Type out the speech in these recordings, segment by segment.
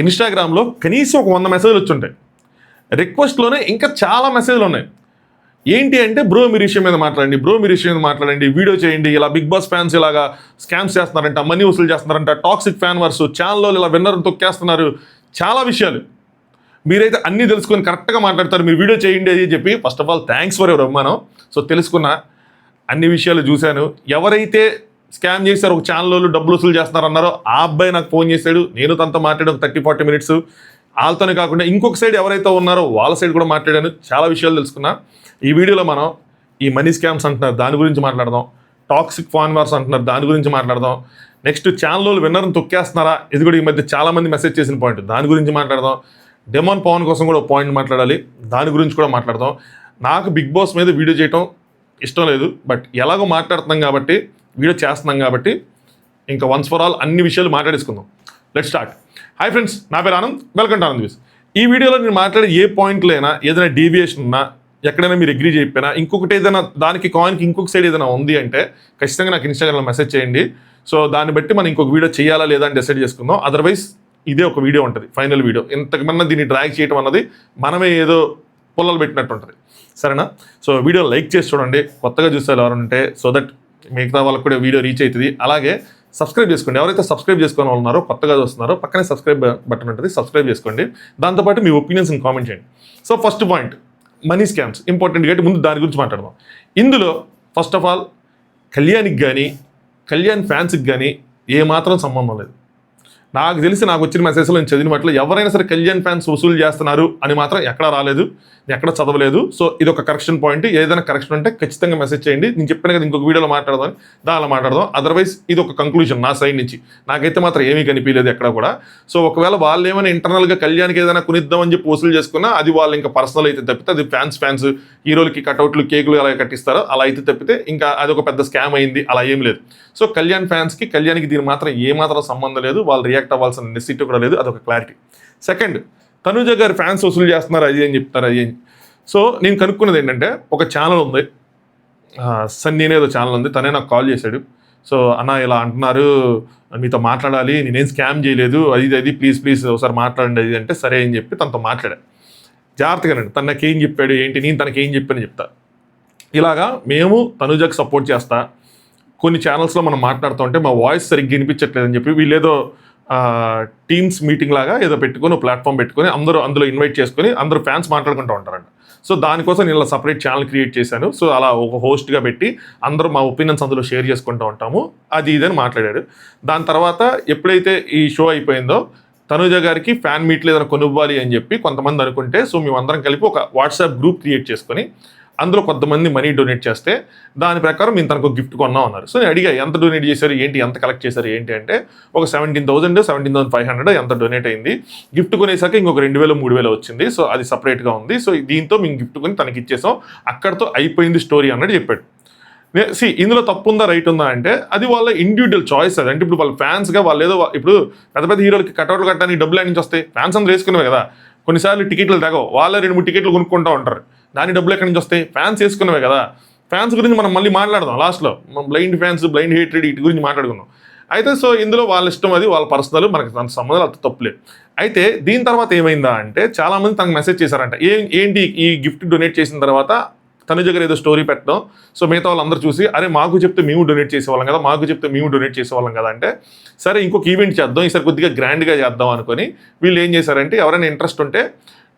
ఇన్స్టాగ్రామ్లో కనీసం ఒక 100 మెసేజ్లు వచ్చుంటాయి. రిక్వెస్ట్లోనే ఇంకా చాలా మెసేజ్లు ఉన్నాయి. ఏంటి అంటే బ్రో మీరు విషయం మీద మాట్లాడండి, బ్రో మీరు విషయం మీద మాట్లాడండి, వీడియో చేయండి, ఇలా బిగ్ బాస్ ఫ్యాన్స్ ఇలాగా స్కామ్స్ చేస్తున్నారంట, మనీ వసూలు చేస్తున్నారంట, టాక్సిక్ ఫ్యాన్ వర్స్ ఛానల్లో ఇలా విన్నర్ని తొక్కేస్తున్నారు, చాలా విషయాలు. మీరైతే అన్నీ తెలుసుకొని కరెక్ట్గా మాట్లాడతారు, మీరు వీడియో చేయండి అని చెప్పి first of all thanks for your అభిమానం. సో తెలుసుకున్న అన్ని విషయాలు చూశాను. ఎవరైతే స్కామ్ చేశారు ఒక ఛానల్లో డబ్బులు వసూలు చేస్తున్నారన్నారో ఆ అబ్బాయి నాకు ఫోన్ చేశాడు, నేను తనతో మాట్లాడాను 30-40 మినిట్స్. వాళ్ళతోనే కాకుండా ఇంకొక సైడ్ ఎవరైతే ఉన్నారో వాళ్ళ సైడ్ కూడా మాట్లాడాను, చాలా విషయాలు తెలుసుకున్నా. ఈ వీడియోలో మనం ఈ మనీ స్కామ్స్ అంటున్నారు దాని గురించి మాట్లాడదాం, టాక్సిక్ ఫాన్ వార్స్ అంటున్నారు దాని గురించి మాట్లాడదాం, నెక్స్ట్ ఛానల్లో విన్నర్ని తొక్కేస్తున్నారా ఇది కూడా ఈ మధ్య చాలామంది మెసేజ్ చేసిన పాయింట్, దాని గురించి మాట్లాడదాం. డెమాన్ పవన్ కోసం కూడా ఒక పాయింట్ మాట్లాడాలి, దాని గురించి కూడా మాట్లాడదాం. నాకు బిగ్ బాస్ మీద వీడియో చేయటం ఇష్టం లేదు, బట్ ఎలాగో మాట్లాడుతున్నాం కాబట్టి వీడియో చేస్తున్నాం కాబట్టి ఇంకా వన్స్ ఫర్ ఆల్ అన్ని విషయాలు మాట్లాడేసుకుందాం. Let's start. హాయ్ ఫ్రెండ్స్, నా పేరు Anand, welcome to Anand views. ఈ వీడియోలో నేను మాట్లాడే ఏ పాయింట్లో అయినా ఏదైనా డీవియేషన్ ఉన్నా, ఎక్కడైనా మీరు అగ్రీ చెప్పినా, ఇంకొకటి ఏదైనా దానికి కాయిన్కి ఇంకొక సైడ్ ఏదైనా ఉంది అంటే ఖచ్చితంగా నాకు ఇన్స్టాగ్రామ్లో మెసేజ్ చేయండి. సో దాన్ని బట్టి మనం ఇంకొక వీడియో చేయాలా లేదా అని డిసైడ్ చేసుకుందాం. అదర్వైజ్ ఇదే ఒక వీడియో ఉంటుంది, ఫైనల్ వీడియో. ఇంతకన్నా దీన్ని డ్రాగ్ చేయడం అన్నది మనమే ఏదో పొలాలు పెట్టినట్టు ఉంటుంది, సరేనా? సో వీడియో లైక్ చేసి చూడండి, కొత్తగా చూసేవాళ్ళు ఎవరు ఉంటే, సో దట్ మిగతా వాళ్ళకి కూడా వీడియో రీచ్ అవుతుంది. అలాగే సబ్స్క్రైబ్ చేసుకోండి, ఎవరైతే సబ్స్క్రైబ్ చేసుకుని వాళ్ళు ఉన్నారో కొత్తగా చూస్తున్నారో పక్కనే సబ్స్క్రైబ్ బటన్ ఉంటుంది, సబ్స్క్రైబ్ చేసుకోండి. దాంతోపాటు మీ ఒపీనియన్స్ని కామెంట్ చేయండి. So first point money scams important కాబట్టి ముందు దాని గురించి మాట్లాడదాం. ఇందులో ఫస్ట్ ఆఫ్ ఆల్ కళ్యాణ్కి కానీ కళ్యాణ్ ఫ్యాన్స్కి కానీ ఏమాత్రం సంబంధం లేదు. నాకు తెలిసి నాకు వచ్చిన మెసేజ్లో నేను చదివిన వాటిలో ఎవరైనా సరే కళ్యాణ్ ఫ్యాన్స్ వసూలు చేస్తున్నారు అని మాత్రం ఎక్కడా రాలేదు, ఎక్కడ చదవలేదు. సో ఇది ఒక కరెక్షన్ పాయింట్. ఏదైనా కరెక్షన్ ఉంటే ఖచ్చితంగా మెసేజ్ చేయండి. నేను చెప్పాను కదా ఇంకొక వీడియోలో మాట్లాడదాం, దానిలో మాట్లాడదాం. అదర్వైజ్ ఇది ఒక కంక్లూజన్ నా సైడ్ నుంచి. నాకైతే మాత్రం ఏమీ కనిపించలేదు ఎక్కడ కూడా. సో ఒకవేళ వాళ్ళు ఏమైనా ఇంటర్నల్గా కళ్యాణ్కి ఏదైనా కొనిద్దామని చెప్పి వసూలు చేసుకున్నా అది వాళ్ళు ఇంకా పర్సనల్ అయితే తప్పితే, అది ఫ్యాన్స్ హీరోలకి కట్అవుట్లు కేకులు అలా కట్టిస్తారో అలా అయితే తప్పితే ఇంకా అది ఒక పెద్ద స్కామ్ అయింది అలా ఏం లేదు. సో కళ్యాణ్ ఫ్యాన్స్కి కళ్యాణ్కి దీని మాత్రం ఏమాత్రం సంబంధం లేదు, వాళ్ళు రియాక్ట్ అవ్వాల్సిన నెసిటీ కూడా లేదు, అదొక క్లారిటీ. సెకండ్, తనుజ గారు ఫ్యాన్స్ వసూలు చేస్తున్నారు అది అని చెప్తారు అది. సో నేను కనుక్కున్నది ఏంటంటే ఒక ఛానల్ ఉంది, సన్నీ అనేదో ఛానల్ ఉంది, తనే నాకు కాల్ చేశాడు. సో అన్న ఇలా అంటున్నారు, మీతో మాట్లాడాలి, నేనేం స్కామ్ చేయలేదు, అది ప్లీజ్ ఒకసారి మాట్లాడండి అది అంటే సరే అని చెప్పి తనతో మాట్లాడాను. జాగ్రత్తగానండి, తను నాకేం చెప్పాడు ఏంటి, నేను తనకేం చెప్పాను చెప్తా. ఇలాగా మేము తనుజకు సపోర్ట్ చేస్తా, కొన్ని ఛానల్స్లో మనం మాట్లాడుతూ ఉంటే మా వాయిస్ సరిగ్గా వినిపించట్లేదని చెప్పి వీళ్ళేదో టీమ్స్ మీటింగ్ లాగా ఏదో పెట్టుకొని ప్లాట్ఫామ్ పెట్టుకొని అందరూ అందులో ఇన్వైట్ చేసుకొని అందరూ ఫ్యాన్స్ మాట్లాడుకుంటూ ఉంటారంట. సో దానికోసం నేను ఇలా సపరేట్ ఛానల్ క్రియేట్ చేశాను. సో అలా ఒక హోస్ట్గా పెట్టి అందరూ మా ఒపీనియన్స్ అందులో షేర్ చేసుకుంటూ ఉంటాము అది ఇదని మాట్లాడాడు. దాని తర్వాత ఎప్పుడైతే ఈ షో అయిపోయిందో తనుజ గారికి ఫ్యాన్ మీట్లు ఏదైనా కొనివ్వాలి అని చెప్పి కొంతమంది అనుకుంటే, సో మేమందరం కలిపి ఒక వాట్సాప్ గ్రూప్ క్రియేట్ చేసుకొని అందులో కొంతమంది మనీ డొనేట్ చేస్తే దాని ప్రకారం మేము తనకు గిఫ్ట్ కొన్నాం అన్నారు. సో నేను అడిగా ఎంత డొనేట్ చేశారు ఏంటి, ఎంత కలెక్ట్ చేశారు ఏంటి అంటే ఒక 17,500 ఎంత డొనేట్ అయింది. గిఫ్ట్ కొనేసాక ఇంకొక 2,000-3,000 వచ్చింది. సో అది సపరేట్గా ఉంది. సో దీంతో మేము గిఫ్ట్ కొని తనకి ఇచ్చేసాం, అక్కడితో అయిపోయింది స్టోరీ అన్నట్టు చెప్పాడు. ఇందులో తప్పు ఉందా రైట్ ఉందా అంటే అది వాళ్ళ ఇండివిజువల్ చాయిస్. అది అంటే ఇప్పుడు వాళ్ళ ఫ్యాన్స్గా వాళ్ళు ఏదో ఇప్పుడు పెద్ద హీరోలకి కటౌట్లు కట్టడానికి డబ్బులు ఎక్కడి నుంచి వస్తాయి, ఫ్యాన్స్ అందరూ వేసుకునేవి కదా. కొన్నిసార్లు టికెట్లు తగ్గవు, వాళ్ళ 2-3 టికెట్లు కొనుక్కుంటూ ఉంటారు, దాని డబ్బులు ఎక్కడి నుంచి వస్తాయి, ఫ్యాన్స్ వేసుకునేవే కదా. ఫ్యాన్స్ గురించి మనం మళ్ళీ మాట్లాడదాం లాస్ట్లో, బ్లైండ్ ఫ్యాన్స్ బ్లైండ్ హేట్రెడ్ వీటి గురించి మాట్లాడుకున్నాం. అయితే సో ఇందులో వాళ్ళ ఇష్టం, అది వాళ్ళ పర్సనల్, మనకి దాని సంబంధాలు అంత తప్పులేదు. అయితే దీని తర్వాత ఏమైందా అంటే చాలామంది తనకు మెసేజ్ చేశారంట, ఏంటి ఈ గిఫ్ట్ డొనేట్ చేసిన తర్వాత తనుజ గారు ఏదో స్టోరీ పెట్టడం. సో మిగతా వాళ్ళందరూ చూసి అరే మాకు చెప్తే మేము డొనేట్ చేసేవాళ్ళం కదా, మాకు చెప్తే మేము డొనేట్ చేసేవాళ్ళం కదా అంటే సరే ఇంకొక ఈవెంట్ చేద్దాం, ఈసారి కొద్దిగా గ్రాండ్గా చేద్దాం అనుకొని వీళ్ళు ఏం చేశారంటే ఎవరైనా ఇంట్రెస్ట్ ఉంటే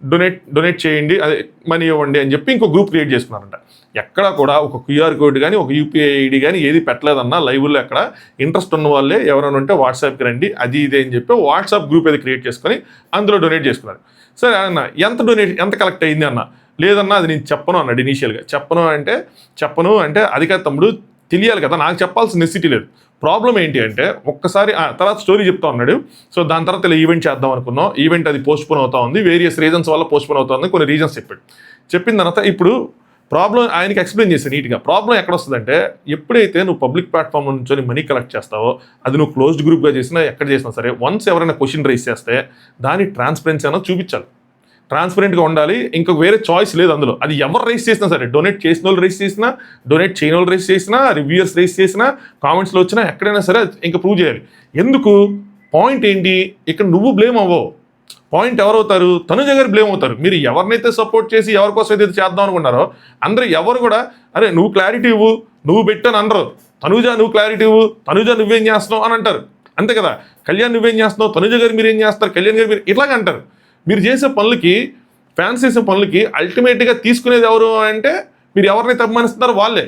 డొనేట్ చేయండి, అదే మనీ ఇవ్వండి అని చెప్పి ఇంకో గ్రూప్ క్రియేట్ చేసుకున్నారంట. ఎక్కడ కూడా ఒక క్యూఆర్ కోడ్ కానీ ఒక యూపీఐ ఐడి కానీ ఏది పెట్టలేదన్నా లైవ్లో. ఎక్కడ ఇంట్రెస్ట్ ఉన్న వాళ్ళే ఎవరైనా ఉంటే వాట్సాప్కి రండి అది ఇదే అని చెప్పి వాట్సాప్ గ్రూప్ ఏది క్రియేట్ చేసుకొని అందులో డొనేట్ చేసుకున్నారు. సరే అన్న ఎంత కలెక్ట్ అయింది అన్న, లేదన్నా అది నేను చెప్పను అన్నాడు ఇనీషియల్గా. చెప్పను అంటే అది కాదు తమ్ముడు, తెలియాలి కదా, నాకు చెప్పాల్సిన నెసిటీ లేదు. ప్రాబ్లం ఏంటి అంటే ఒక్కసారి తర్వాత స్టోరీ చెప్తా ఉన్నాడు. సో దాని తర్వాత ఇలా ఈవెంట్ చేద్దాం అనుకున్నాం, ఈవెంట్ అది పోస్ట్పోన్ అవుతా ఉంది, వేరియస్ రీజన్స్ వల్ల పోస్ట్పోన్ అవుతా ఉంది, కొన్ని రీజన్స్ చెప్పిన తర్వాత ఇప్పుడు ప్రాబ్లం ఆయనకి ఎక్స్ప్లెయిన్ చేశాను నీట్గా. ప్రాబ్లం ఎక్కడ వస్తుందంటే ఎప్పుడైతే నువ్వు పబ్లిక్ ప్లాట్ఫామ్ నుంచి మనీ కలెక్ట్ చేస్తావో అది నువ్వు క్లోజ్డ్ గ్రూప్గా చేసినా ఎక్కడ చేసినా సరే వన్స్ ఎవరైనా క్వశ్చన్ రైజ్ చేస్తే దాని ట్రాన్స్పరెన్సీ అనేది చూపించాలి, ట్రాన్స్పరెంట్గా ఉండాలి. ఇంకొక వేరే చాయిస్ లేదు అందులో. అది ఎవరు రైస్ చేసినా సరే, డొనేట్ చేసిన వాళ్ళు రైస్ చేసినా, డొనేట్ చేయని వాళ్ళు రైస్ చేసినా, రివ్యూయర్స్ రైస్ చేసినా, కామెంట్స్లో వచ్చినా ఎక్కడైనా సరే ఇంకా ప్రూవ్ చేయాలి. ఎందుకు పాయింట్ ఏంటి, ఇక్కడ నువ్వు బ్లేమ్ అవ్వవు, పాయింట్ ఎవరవుతారు? తనుజ గారు బ్లేమ్ అవుతారు. మీరు ఎవరినైతే సపోర్ట్ చేసి ఎవరి కోసం అయితే చేద్దాం అనుకున్నారో అందరూ ఎవరు కూడా అరే నువ్వు క్లారిటీ ఇవ్వు, నువ్వు పెట్టని అనరు. తనుజ నువ్వు క్లారిటీ ఇవ్వు, తనుజ నువ్వేం చేస్తున్నావు అని అంటారు. అంతే కదా. కళ్యాణ్ నువ్వేం చేస్తున్నావు, తనుజ గారు మీరేం చేస్తారు, కళ్యాణ్ గారు మీరు ఇట్లాగ అంటారు. మీరు చేసే పనులకి, ఫ్యాన్స్ చేసే పనులకి అల్టిమేట్గా తీసుకునేది ఎవరు అంటే మీరు ఎవరినైతే అభిమానిస్తున్నారో వాళ్ళే.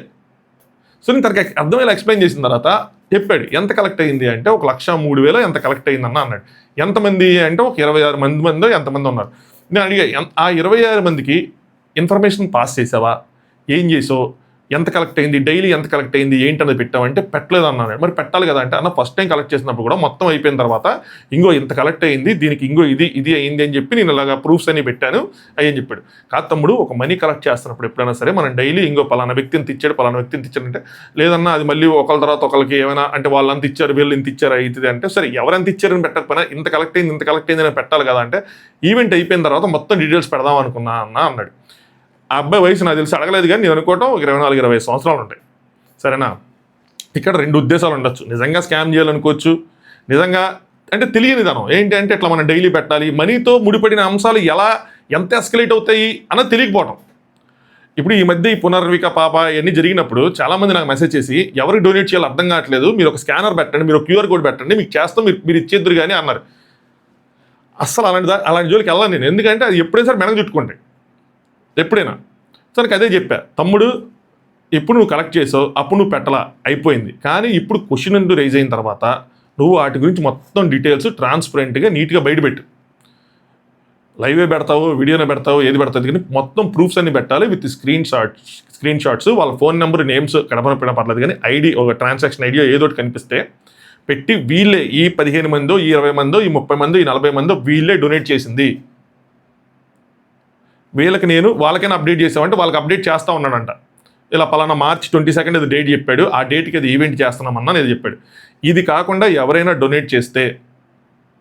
సో నేను తనకి అర్థమయ్యేలా ఎక్స్ప్లెయిన్ చేసిన తర్వాత చెప్పాడు ఎంత కలెక్ట్ అయింది అంటే 1,03,000 ఎంత కలెక్ట్ అయిందన్న అన్నాడు. ఎంతమంది అంటే ఒక 26 మంది ఎంతమంది ఉన్నారు. నేను అడిగా ఆ 26 మందికి ఇన్ఫర్మేషన్ పాస్ చేసావా, ఏం చేసావు, ఎంత కలెక్ట్ అయింది, డైలీ ఎంత కలెక్ట్ అయింది ఏంటనేది పెట్టామంటే పెట్టలేదు అన్నాడు. మరి పెట్టాలి కదా అంటే అన్న ఫస్ట్ టైం కలెక్ట్ చేసినప్పుడు కూడా మొత్తం అయిపోయిన తర్వాత ఇంకో ఇంత కలెక్ట్ అయింది, దీనికి ఇంకో ఇది అయింది అని చెప్పి నేను ఇలాగా ప్రూఫ్స్ అని పెట్టాను అయ్యని చెప్పాడు. కాదు తమ్ముడు, ఒక మనీ కలెక్ట్ చేస్తున్నప్పుడు ఎప్పుడైనా సరే మనం డైలీ ఇంకో పలానా వ్యక్తిని తెచ్చాడంటే లేదన్నా అది మళ్ళీ ఒకళ్ళ తర్వాత ఒకరికి ఏమైనా అంటే వాళ్ళంత ఇచ్చారు వీళ్ళు ఇంత ఇచ్చారు ఇది అంటే సరే ఎవరెంత ఇచ్చారని పెట్టకపోయినా ఇంత కలెక్ట్ అయింది అని పెట్టాలి కదా అంటే ఈవెంట్ అయిపోయిన తర్వాత మొత్తం డీటెయిల్స్ పెడదాం అనుకున్నా అన్నాడు. ఆ అబ్బాయి వయసు నాకు తెలిసి అడగలేదు కానీ నేను అనుకోవటం 24-25 సంవత్సరాలు ఉంటాయి. సరేనా. ఇక్కడ 2 ఉద్దేశాలు ఉండొచ్చు. నిజంగా స్కామ్ చేయాలనుకోవచ్చు, నిజంగా అంటే తెలియని దానం ఏంటి అంటే ఇట్లా మనం డైలీ పెట్టాలి, మనీతో ముడిపడిన అంశాలు ఎంత ఎస్కలేట్ అవుతాయి అన్నది తెలియకపోవటం. ఇప్పుడు ఈ మధ్య ఈ పునర్విక పాప ఇవన్నీ జరిగినప్పుడు చాలామంది నాకు మెసేజ్ చేసి ఎవరికి డొనేట్ చేయాలో అర్థం కావట్లేదు, మీరు ఒక స్కానర్ పెట్టండి, మీరు ఒక QR కోడ్ పెట్టండి, మీకు చేస్తాం, మీరు ఇచ్చేద్దరు కానీ అన్నారు. అస్సలు అలాంటి జోలికి వెళ్ళాను నేను. ఎందుకంటే అది ఎప్పుడైనా సరే మెనక చుట్టుకుంటాయి ఎప్పుడైనా. సరికి అదే చెప్పా, తమ్ముడు ఇప్పుడు నువ్వు కలెక్ట్ చేసావు, అప్పుడు నువ్వు పెట్టలా అయిపోయింది, కానీ ఇప్పుడు క్వశ్చన్ అంటూ రైజ్ అయిన తర్వాత నువ్వు వాటి గురించి మొత్తం డీటెయిల్స్ ట్రాన్స్పరెంట్గా నీట్గా బయటపెట్టు. లైవే పెడతావు, వీడియోనే పెడతావు, ఏది పెడతావు కానీ మొత్తం ప్రూఫ్స్ అన్ని పెట్టాలి విత్ స్క్రీన్ షాట్స్, వాళ్ళ ఫోన్ నెంబర్ నేమ్స్ కడపన పర్లేదు కానీ ఐడి ఒక ట్రాన్సాక్షన్ ఐడియా ఏదో ఒకటి కనిపిస్తే పెట్టి వీళ్ళే ఈ 15 మందో, ఈ 20 మందో, ఈ 30 మందో, ఈ 40 మందో వీళ్ళే డొనేట్ చేసింది, వీళ్ళకి నేను వాళ్ళకైనా అప్డేట్ చేసామంటే వాళ్ళకి అప్డేట్ చేస్తూ ఉన్నాడంట. ఇలా పలానా March 22 అది డేట్ చెప్పాడు, ఆ డేట్కి అది ఈవెంట్ చేస్తున్నామన్నా నేను చెప్పాడు. ఇది కాకుండా ఎవరైనా డొనేట్ చేస్తే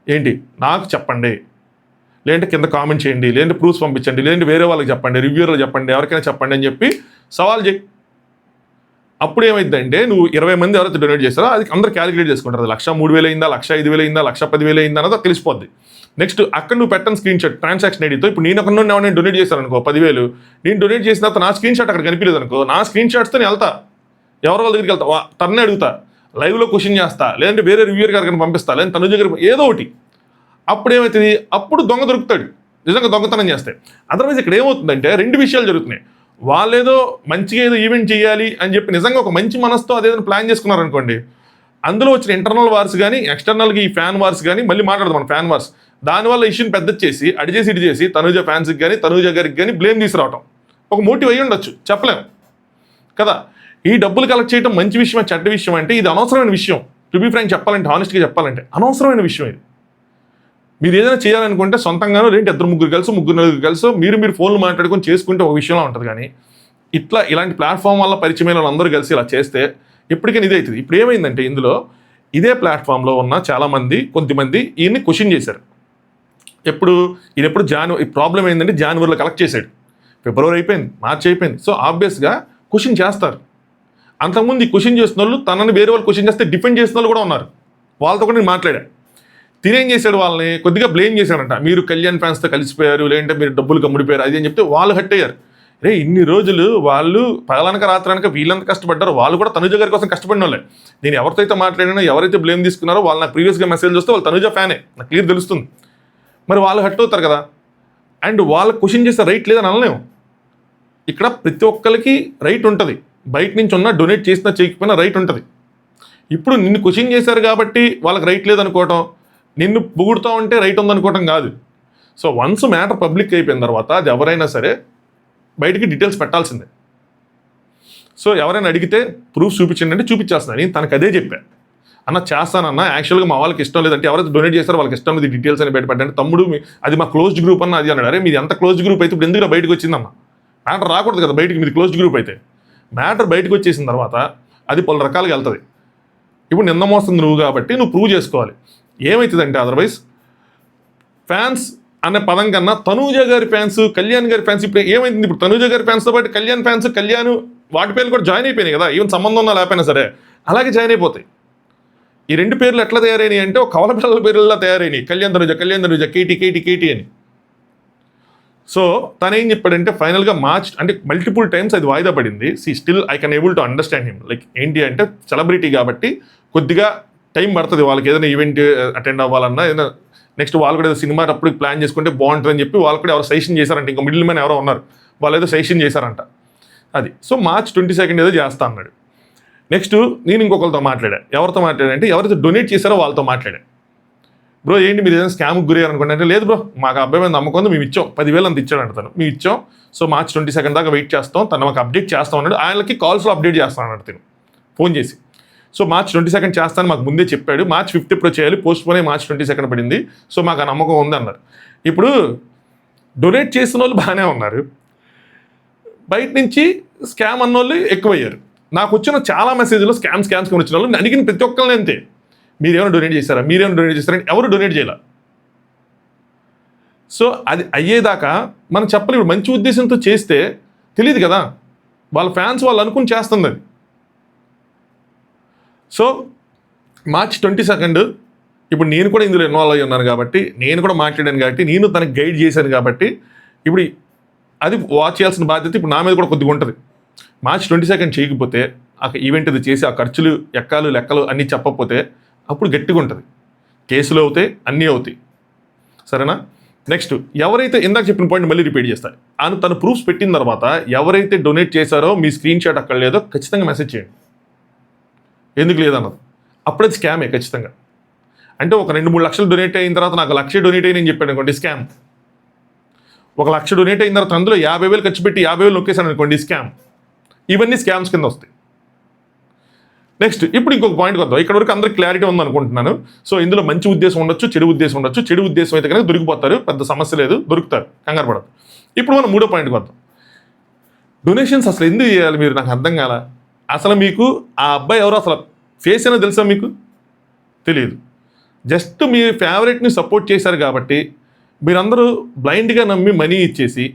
ఏంటి నాకు చెప్పండి, లేదంటే కింద కామెంట్ చేయండి, లేదంటే ప్రూఫ్స్ పంపించండి, లేదంటే వేరే వాళ్ళకి చెప్పండి, రివ్యూర్లు చెప్పండి, ఎవరికైనా చెప్పండి అని చెప్పి సవాల్ చేయి. అప్పుడు ఏమైందంటే నువ్వు 20 మంది ఎవరైతే డొనేట్ చేస్తారో అది అందరూ క్యాలిక్యులేట్ చేసుకుంటారు. 1,03,000 అయిందా, 1,05,000 అయిందా, 1,10,000 అయిందా అన్నది తెలిసిపోద్ది. నెక్స్ట్ అక్కడ నువ్వు పెట్టని స్క్రీన్ షాట్ ట్రాన్సాక్షన్ ఐడితో ఇప్పుడు నేను ఒక నేను డొనేట్ చేశాను అనుకో 10,000, నేను డొనేట్ చేసిన తర్వాత నా స్క్రీన్ షాట్ అక్కడ కనిపించలేదు అనుకో, నా స్క్రీన్ షాట్స్తో నేను వెళ్తా, ఎవరో వాళ్ళ దగ్గరికి వెళ్తా, తన్నే అడుగుతా, లైవ్లో క్వశ్చన్ చేస్తా, లేదంటే వేరే రివ్యూర్ గారికి పంపిస్తా, లేదంటే తనుజ గారికి ఏదో ఒకటి. అప్పుడు ఏమవుతుంది, అప్పుడు దొంగ దొరుకుతాడు నిజంగా దొంగతనం చేస్తే. అదర్వైజ్ ఇక్కడ ఏమవుతుందంటే 2 విషయాలు జరుగుతున్నాయి. వాళ్ళేదో మంచిగా ఏదో ఈవెంట్ చేయాలి అని చెప్పి నిజంగా ఒక మంచి మనసుతో అదేదైనా ప్లాన్ చేసుకున్నారనుకోండి, అందులో వచ్చిన ఇంటర్నల్ వార్స్ కానీ ఎక్స్టర్నల్గా ఈ ఫ్యాన్ వార్స్ కానీ మళ్ళీ మాట్లాడదాం మన ఫ్యాన్ వార్స్, దానివల్ల ఇష్యూని పెద్ద చేసి ఇటు చేసి తనుజ ఫ్యాన్స్కి కానీ తనుజ గారికి కానీ బ్లేమ్ తీసుకురావటం ఒక మోటివ్ అయ్యి ఉండొచ్చు, చెప్పలేము కదా. ఈ డబ్బులు కలెక్ట్ చేయడం మంచి విషయం చెడ్డ విషయం అంటే ఇది అనవసరమైన విషయం. టు బీ ఫ్రాంక్ చెప్పాలంటే, హానెస్ట్గా చెప్పాలంటే అనవసరమైన విషయం ఇది. మీరు ఏదైనా చేయాలనుకుంటే సొంతంగానో లేదంటే 2-3 కలిసి 3-4 కలిసి మీరు ఫోన్లు మాట్లాడుకొని చేసుకుంటే ఒక విషయంలో ఉంటుంది. కానీ ఇలాంటి ప్లాట్ఫామ్ వల్ల పరిచయమైన వాళ్ళందరూ కలిసి ఇలా చేస్తే ఎప్పటికైనా ఇదే అవుతుంది. ఇప్పుడు ఏమైందంటే ఇందులో ఇదే ప్లాట్ఫామ్లో ఉన్న చాలామంది కొంతమంది ఈయన్ని క్వశ్చన్ చేశారు. ఎప్పుడు ఈ ప్రాబ్లం ఏంటంటే జనవరిలో కలెక్ట్ చేశాడు, ఫిబ్రవరి అయిపోయింది, మార్చి అయిపోయింది. సో ఆబ్వియస్గా క్వశ్చన్ చేస్తారు. అంతకుముందు ఈ క్వశ్చన్ చేసిన వాళ్ళు తనని వేరే వాళ్ళు క్వశ్చన్ చేస్తే డిఫెండ్ చేసిన వాళ్ళు కూడా ఉన్నారు. వాళ్ళతో కూడా నేను మాట్లాడా. తినేం చేశాడు, వాళ్ళని కొద్దిగా బ్లేమ్ చేశాడంట, మీరు కళ్యాణ్ ఫ్యాన్స్తో కలిసిపోయారు, లేదంటే మీరు డబ్బులు కమ్ముడిపోయారు అది అని చెప్తే వాళ్ళు హట్ అయ్యారు. ఇన్ని రోజులు వాళ్ళు పగలనక రాత్రనక వీళ్ళంత కష్టపడ్డారు, వాళ్ళు కూడా తనుజ గారి కోసం కష్టపడిన వాళ్ళే. నేను ఎవరితో అయితే మాట్లాడినా ఎవరైతే బ్లేమ్ తీసుకున్నారో వాళ్ళు నాకు ప్రీవియస్గా మెసేజ్ వస్తే వాళ్ళు తనుజ ఫ్యానే, నాకు క్లియర్ తెలుస్తుంది. మరి వాళ్ళు హట్ అవుతారు కదా. అండ్ వాళ్ళకి క్వశ్చన్ చేస్తే రైట్ లేదని అనలేము. ఇక్కడ ప్రతి ఒక్కరికి రైట్ ఉంటుంది, బయట నుంచి ఉన్న డొనేట్ చేసినా చేయకపోయినా రైట్ ఉంటుంది. ఇప్పుడు నిన్ను క్వశ్చన్ చేశారు కాబట్టి వాళ్ళకి రైట్ లేదనుకోవటం, నిన్ను పొగుడుతూ ఉంటే రైట్ ఉందనుకోవటం కాదు. సో వన్స్ మ్యాటర్ పబ్లిక్ అయిపోయిన తర్వాత అది ఎవరైనా సరే బయటికి డీటెయిల్స్ పెట్టాల్సిందే. సో ఎవరైనా అడిగితే ప్రూఫ్ చూపించండి అంటే చూపించేస్తున్నాను. నేను తనకు అదే చెప్పాను, అన్న చేస్తానన్నా యాక్చువల్గా మా వాళ్ళకి ఇష్టం లేదంటే ఎవరైతే డొనేట్ చేస్తారో వాళ్ళకి ఇష్టం లేదు డీటెయిల్స్ అని బయటపెట్టండి. తమ్ముడు అది మా క్లోజ్డ్ గ్రూప్ అన్న అది అన్నాడు. అరే మీది ఎంత క్లోజ్డ్ గ్రూప్ అయితే ఇప్పుడు ఎందుకు బయటకు వచ్చిందన్న, మ్యాటర్ రాకూడదు కదా బయటికి, మీది క్లోజ్డ్ గ్రూప్ అయితే. మ్యాటర్ బయటకు వచ్చేసిన తర్వాత అది పలు రకాలుగా వెళ్తుంది. ఇప్పుడు నిన్న మోస్తుంది నువ్వు కాబట్టి నువ్వు ప్రూవ్ చేసుకోవాలి. ఏమవుతుందంటే అదర్వైజ్ ఫ్యాన్స్ అనే పదం కన్నా తనూజ గారి ఫ్యాన్స్, కళ్యాణ్ గారి ఫ్యాన్స్, ఇప్పుడు ఏమైంది, ఇప్పుడు తనూజ గారి ఫ్యాన్స్తో పాటు కళ్యాణ్ ఫ్యాన్స్, కళ్యాణ్ వాటి పేర్లు కూడా జాయిన్ అయిపోయినాయి కదా, ఈవెన్ సంబంధం ఉన్నా లేకపోయినా సరే అలాగే జాయిన్ అయిపోతాయి. ఈ 2 పేర్లు ఎట్లా తయారైనాయి అంటే ఒక కవల పిల్లల పేర్లలో తయారైనాయి, కళ్యాణ్ తనుజ కేటీ అని. సో తను ఏం చెప్పాడంటే ఫైనల్గా మార్చ్ అంటే మల్టిపుల్ టైమ్స్ అది వాయిదా పడింది. Still I can able to understand him. Like ఏంటి అంటే సెలబ్రిటీ కాబట్టి కొద్దిగా టైం పడుతుంది వాళ్ళకి, ఏదైనా ఈవెంట్ అటెండ్ అవ్వాలన్నా, ఏదైనా నెక్స్ట్ వాళ్ళు కూడా ఏదో సినిమా అప్పుడు ప్లాన్ చేసుకుంటే బాగుంటుందని చెప్పి వాళ్ళు కూడా ఎవరు సజెషన్ చేశారంట, ఇంకా మిడిల్ మ్యాన్ ఎవరో ఉన్నారు, వాళ్ళు ఏదో సజెషన్ చేశారంట అది. సో March 22 ఏదో చేస్తా అన్నాడు. నెక్స్ట్ నేను ఇంకొకరితో మాట్లాడాను. ఎవరితో మాట్లాడానంటే ఎవరైతే డొనేట్ చేశారో వాళ్ళతో మాట్లాడాను. బ్రో ఏంటి మీరు ఏదైనా స్కామ్కి గురయ్యారు అనుకోండి అంటే, లేదు బ్రో మాకు అబ్బాయి మీద నమ్మకం ఉంది, మేము ఇచ్చాం 10,000 అంత ఇచ్చాడు తను, మేము ఇచ్చాం. సో March 22 దాకా వెయిట్ చేస్తాం, తను మాకు అప్డేట్ చేస్తాం అన్నాడు. ఆయనకి కాల్స్లో అప్డేట్ చేస్తాను అన్నాడు తను ఫోన్ చేసి. సో March 22 చేస్తాను మాకు ముందే చెప్పాడు. March 5 ఎప్పుడో చేయాలి, పోస్ట్ పోనే March 22 పడింది. సో మాకు ఆ నమ్మకం ఉంది అన్నారు. ఇప్పుడు డొనేట్ చేసిన వాళ్ళు బాగానే ఉన్నారు, బయట నుంచి స్కామ్ అన్న వాళ్ళు ఎక్కువయ్యారు. నాకు వచ్చిన చాలా మెసేజ్లో స్కామ్స్ వచ్చిన వాళ్ళు అడిగిన ప్రతి ఒక్కరిని అంతే, మీరేమైనా డొనేట్ చేస్తారని ఎవరు డొనేట్ చేయాల. సో అది అయ్యేదాకా మనం చెప్పలేము. ఇప్పుడు మంచి ఉద్దేశంతో చేస్తే తెలియదు కదా, వాళ్ళ ఫ్యాన్స్ వాళ్ళు అనుకుని చేస్తుంది అది. సో March 22 ఇప్పుడు నేను కూడా ఇందులో ఇన్వాల్వ్ అయ్యి ఉన్నాను కాబట్టి, నేను కూడా మాట్లాడాను కాబట్టి, నేను తనకి గైడ్ చేశాను కాబట్టి, ఇప్పుడు అది వాచ్ చేయాల్సిన బాధ్యత ఇప్పుడు నా మీద కూడా కొద్దిగా ఉంటుంది. March 22 చేయకపోతే ఆ ఈవెంట్ అది చేసి ఆ ఖర్చులు ఎక్కాలు లెక్కలు అన్నీ చెప్పకపోతే అప్పుడు గట్టిగా ఉంటుంది, కేసులు అవుతాయి, అన్నీ అవుతాయి. సరేనా? నెక్స్ట్ ఎవరైతే ఇందాక చెప్పిన పాయింట్ మళ్ళీ రిపీట్ చేస్తారు, తను ప్రూఫ్స్ పెట్టిన తర్వాత ఎవరైతే డొనేట్ చేశారో మీ స్క్రీన్ షాట్ అక్కడ లేదో ఖచ్చితంగా మెసేజ్ చేయండి. ఎందుకు లేదన్నది అప్పుడే స్కామే ఖచ్చితంగా. అంటే ఒక 2-3 లక్షలు డొనేట్ అయిన తర్వాత నాకు 1,00,000 డొనేట్ అయ్యి నేను చెప్పాను అనుకోండి స్కామ్. 1,00,000 డొనేట్ అయిన తర్వాత అందులో 50,000 ఖర్చు పెట్టి 50,000 నొక్కేసాను అనుకోండి స్కామ్. ఇవన్నీ స్కామ్స్ కింద వస్తాయి. నెక్స్ట్ ఇప్పుడు ఇంకొక పాయింట్కి వద్దాం. ఇక్కడ వరకు అందరికి క్లారిటీ ఉందనుకుంటున్నాను. సో ఇందులో మంచి ఉద్దేశం ఉండొచ్చు, చెడు ఉద్దేశం ఉండొచ్చు. చెడు ఉద్దేశం అయితే కనుక దొరికిపోతారు, పెద్ద సమస్య లేదు, దొరుకుతారు, కంగారు పడదు. ఇప్పుడు మనం 3వ పాయింట్కి వద్దాం. డొనేషన్స్ అసలు ఎందుకు చేయాలి మీరు, నాకు అర్థం కాల. అసలు మీకు ఆ అబ్బాయి ఎవరో అసలు ఫేస్ అయినా తెలుసా మీకు? తెలియదు. జస్ట్ మీ ఫేవరెట్ని సపోర్ట్ చేశారు కాబట్టి మీరందరూ బ్లైండ్గా నమ్మి మనీ ఇచ్చేసి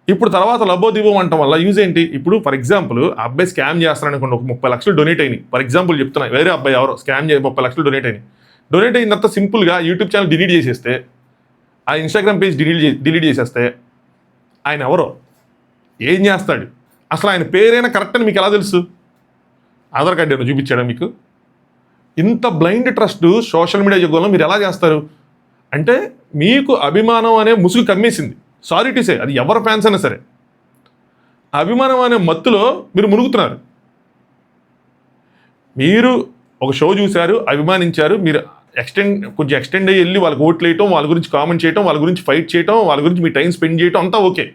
ఇప్పుడు తర్వాత లబోదిబం అంటాం వల్ల యూజ్ ఏంటి? ఇప్పుడు ఫర్ ఎగ్జాంపుల్ ఆ అబ్బాయి స్కామ్ చేస్తారనుకోండి, ఒక 30 లక్షలు డొనేట్ అయినాయి ఫర్ ఎగ్జాంపుల్ చెప్తున్నా, వేరే అబ్బాయి ఎవరో స్కామ్ 30 లక్షలు డొనేట్ అయినాయి. డొనేట్ అయిన తర్వాత సింపుల్గా యూట్యూబ్ ఛానల్ డిలీట్ చేసేస్తే, ఆ ఇన్స్టాగ్రామ్ పేజ్ డిలీట్ చేసేస్తే ఆయన ఎవరో ఏం చేస్తాడు? అసలు ఆయన పేరైనా కరెక్ట్ అని మీకు ఎలా తెలుసు? ఆధార్ కార్డు ఏమైనా చూపించాడా మీకు? ఇంత బ్లైండ్ ట్రస్ట్ సోషల్ మీడియా యుగంలో మీరు ఎలా చేస్తారు? అంటే మీకు అభిమానం అనే ముసుగు కమ్మేసింది. సారీ టు సే, అది ఎవరి ఫ్యాన్స్ అయినా సరే అభిమానం అనే మత్తులో మీరు మునుగుతున్నారు. మీరు ఒక షో చూశారు, అభిమానించారు, మీరు కొంచెం ఎక్స్టెండ్ అయ్యి వెళ్ళి వాళ్ళకి ఓట్లు వేయటం, వాళ్ళ గురించి కామెంట్ చేయటం, వాళ్ళ గురించి ఫైట్ చేయటం, వాళ్ళ గురించి మీ టైం స్పెండ్ చేయటం అంతా ఓకే.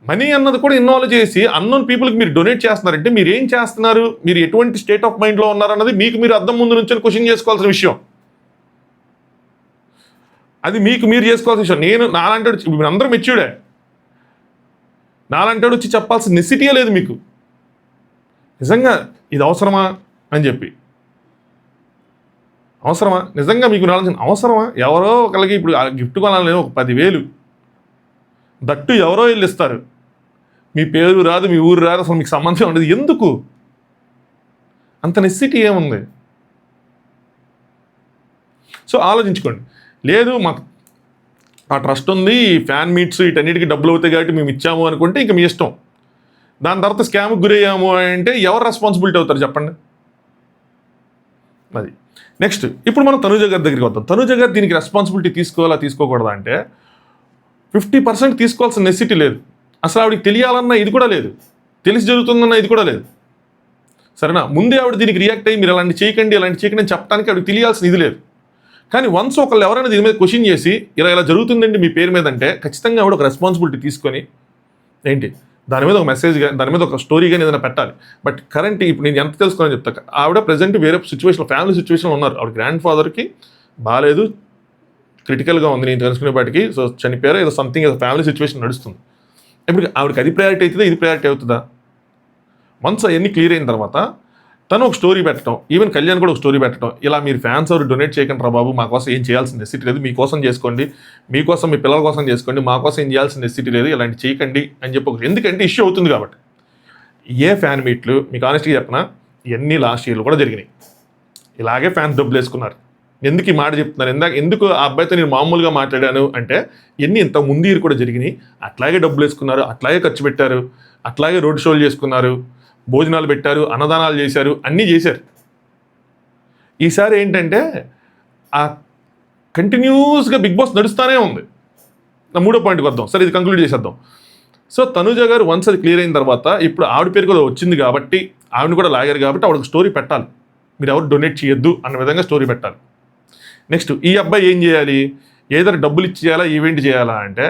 మనీ అన్నది కూడా ఇన్వాల్వ్ చేసి అన్నోన్ పీపుల్కి మీరు డొనేట్ చేస్తున్నారంటే మీరు ఏం చేస్తున్నారు, మీరు ఎటువంటి స్టేట్ ఆఫ్ మైండ్లో ఉన్నారన్నది మీకు మీరు అద్దం ముందు నుంచి క్వశ్చన్ చేసుకోవాల్సిన విషయం. అది మీకు మీరు చేసుకోవాల్సిన విషయం. నేను నాలంటాడు, మీరు అందరూ మెచ్యూర్డే, నాలంటాడు వచ్చి చెప్పాల్సిన నెసిటీయే లేదు మీకు. నిజంగా ఇది అవసరమా అని చెప్పి, అవసరమా నిజంగా మీకు రావాల్సిన అవసరమా? ఎవరో ఒకరికి ఇప్పుడు గిఫ్ట్ కొనాలని ఒక 10,000 దట్టు ఎవరో వెళ్ళి ఇస్తారు, మీ పేరు రాదు, మీ ఊరు రాదు, అసలు మీకు సంబంధం ఉండదు. ఎందుకు అంత నెసిటీ ఏముంది? సో ఆలోచించుకోండి. లేదు మాకు ఆ ట్రస్ట్ ఉంది, ఫ్యాన్ మీట్స్ వీటన్నిటికీ డబ్బులు అవుతాయి కాబట్టి మేము ఇచ్చాము అనుకుంటే ఇంక మీ ఇష్టం. దాని తర్వాత స్కామ్కి గురయ్యాము అంటే ఎవరు రెస్పాన్సిబిలిటీ అవుతారు చెప్పండి? అది. నెక్స్ట్ ఇప్పుడు మనం తనూజ గారి దగ్గరికి వద్దాం. తనూజ గారు దీనికి రెస్పాన్సిబిలిటీ తీసుకోవాలా తీసుకోకూడదా అంటే 50% తీసుకోవాల్సిన నెసిటీ లేదు. అసలు ఆవిడకి తెలియాలన్న ఇది కూడా లేదు, తెలిసి జరుగుతుందన్న ఇది కూడా లేదు. సరేనా? ముందే ఆవిడ దీనికి రియాక్ట్ అయ్యి మీరు అలాంటి చేయకండి అని చెప్పడానికి ఆవిడకి తెలియాల్సిన ఇది లేదు. కానీ వన్స్ ఒకళ్ళు ఎవరైనా దీని మీద క్వశ్చన్ చేసి ఇలా జరుగుతుందండి మీ పేరు మీద అంటే ఖచ్చితంగా ఆవిడ ఒక రెస్పాన్సిబిలిటీ తీసుకొని ఏంటి దాని మీద ఒక మెసేజ్ కానీ దాని మీద ఒక స్టోరీ కానీ ఏదైనా పెట్టాలి. బట్ కరెంట్ ఇప్పుడు నేను ఎంత తెలుసుకోవాలని చెప్తా, ఆవిడ ప్రజెంట్ వేరే సిచ్యువేషన్, ఫ్యామిలీ సిచ్యువేషన్లో ఉన్నారు. ఆవిడ గ్రాండ్ ఫాదర్కి బాగాలేదు, క్రిటికల్గా ఉంది నేను తెలుసుకునేపాటికి. సో చనిపోయారు, ఏదో సంథింగ్ ఏదో ఫ్యామిలీ సిచ్యువేషన్ నడుస్తుంది. ఇప్పుడు ఆవిడకి అది ప్రయారిటీ అవుతుందా, ఇది ప్రయారిటీ అవుతుందా? వన్స్ అవన్నీ క్లియర్ అయిన తర్వాత తను ఒక స్టోరీ పెట్టడం, ఈవెన్ కళ్యాణ్ కూడా ఒక స్టోరీ పెట్టడం, ఇలా మీరు ఫ్యాన్స్ ఎవరు డొనేట్ చేయకండి రా బాబు, మా కోసం ఏం చేయాల్సిన నెసిటీ లేదు, మీకోసం చేసుకోండి, మీకోసం మీ పిల్లల కోసం చేసుకోండి, మా కోసం ఏం చేయాల్సిన నెసిటీ లేదు, ఇలాంటి చేయకండి అని చెప్పి. ఎందుకంటే ఇష్యూ అవుతుంది కాబట్టి. ఏ ఫ్యాన్ మీట్లు మీకు ఆనెస్ట్గా చెప్పినా ఇవన్నీ లాస్ట్ ఇయర్లో కూడా జరిగినాయి. ఇలాగే ఫ్యాన్స్ డబ్బులు వేసుకున్నారు. ఎందుకు ఈ మాట చెప్తున్నారు? ఎందుకు ఆ అబ్బాయితో నేను మామూలుగా మాట్లాడాను అంటే ఎన్ని ఇంత ముందు కూడా జరిగినాయి. అట్లాగే డబ్బులు వేసుకున్నారు, అట్లాగే ఖర్చు పెట్టారు, అట్లాగే రోడ్ షోలు చేసుకున్నారు, భోజనాలు పెట్టారు, అన్నదానాలు చేశారు, అన్నీ చేశారు. ఈసారి ఏంటంటే ఆ కంటిన్యూస్గా బిగ్ బాస్ నడుస్తూనే ఉంది. నా మూడో పాయింట్కి వద్దాం. సరే, ఇది కంక్లూడ్ చేసేద్దాం. సో తనుజ గారు వన్స్ అది క్లియర్ అయిన తర్వాత ఇప్పుడు ఆవిడ పేరు కూడా వచ్చింది కాబట్టి, ఆవిడని కూడా లాగారు కాబట్టి ఆవిడకి స్టోరీ పెట్టాలి. మీరు ఎవరు డొనేట్ చేయొద్దు అన్న విధంగా స్టోరీ పెట్టాలి. నెక్స్ట్ ఈ అబ్బాయి ఏం చేయాలి? ఏదైనా డబ్బులు ఇచ్చి చేయాలా, ఈవెంట్ చేయాలా అంటే